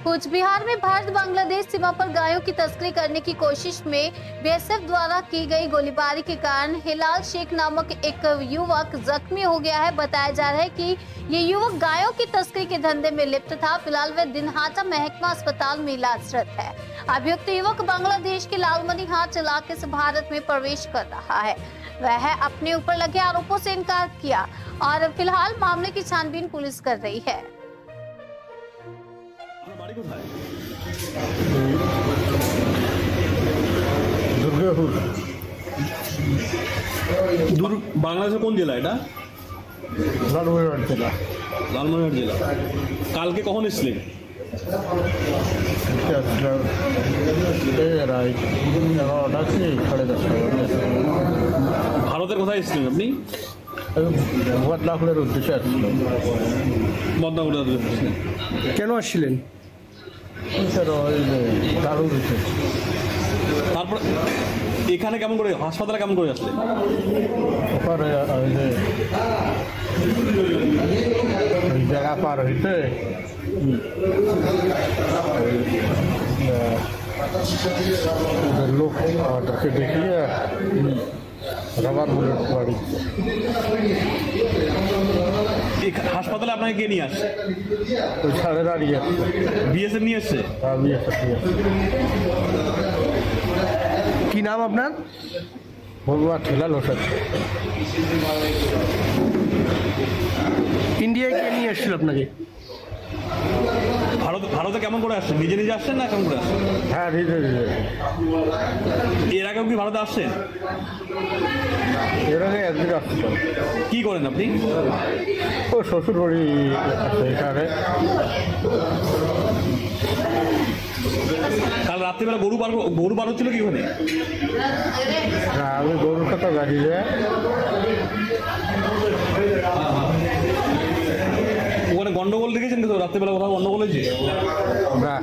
कूच बिहार में भारत बांग्लादेश सीमा पर गायों की तस्करी करने की कोशिश में बीएसएफ द्वारा की गई गोलीबारी के कारण हिलाल शेख नामक एक युवक जख्मी हो गया है। बताया जा रहा है कि ये युवक गायों की तस्करी के धंधे में लिप्त था। फिलहाल वह दिनहाटा महकमा अस्पताल में इलाजरत है। अभियुक्त युवक बांग्लादेश के लालमनी हाट इलाके से भारत में प्रवेश कर रहा है। वह अपने ऊपर लगे आरोपों से इनकार किया और फिलहाल मामले की छानबीन पुलिस कर रही है। বাংলাদেশের কোন জেলা এটা? লালমনিরহাট জেলা। লালমনিরহাট জেলা। কালকে কখন এসেছিলেন? ভারতের কোথায় এসেছিলেন আপনি? বদনাকুলের উদ্দেশ্যে আসছিলাম। বদনাকুলের উদ্দেশ্যে কেন আসছিলেন? তারপর এখানে কেমন করে, হাসপাতালে কেমন করে আসলেন? ওখানে জায়গা পার হইতে লোক আমাদেরকে দেখিয়ে রাবার বুলেট বাড়ি। হাসপাতালে আপনাকে কে নিয়ে আসছে? ওই সাড়ে দাঁড়িয়ে বিএসএফ নিয়ে এসছে? কি নাম আপনার? বলবা ঠেলাল হোসেন। ইন্ডিয়ায় কে নিয়ে এসেছিল আপনাকে? ভারতে কেমন করে আসছেন? নিজে নিজে আসছেন না কেমন করে আসছেন? হ্যাঁ, নিজে নিজে। এর আগেও কি ভারতে আসছেন? এর আগে একদিন আসছিলাম। কি করেন আপনি? ও শ্বশুর বাড়ি আছে এখানে। কাল রাত্রিবেলা গরু বার হচ্ছিল কি ওখানে? না, আমি গরুর কথা গাড়িয়ে ওখানে গন্ডগোল দেখেছেন তো? রাত্রিবেলা কোথাও গন্ডগোল হয়েছে? না।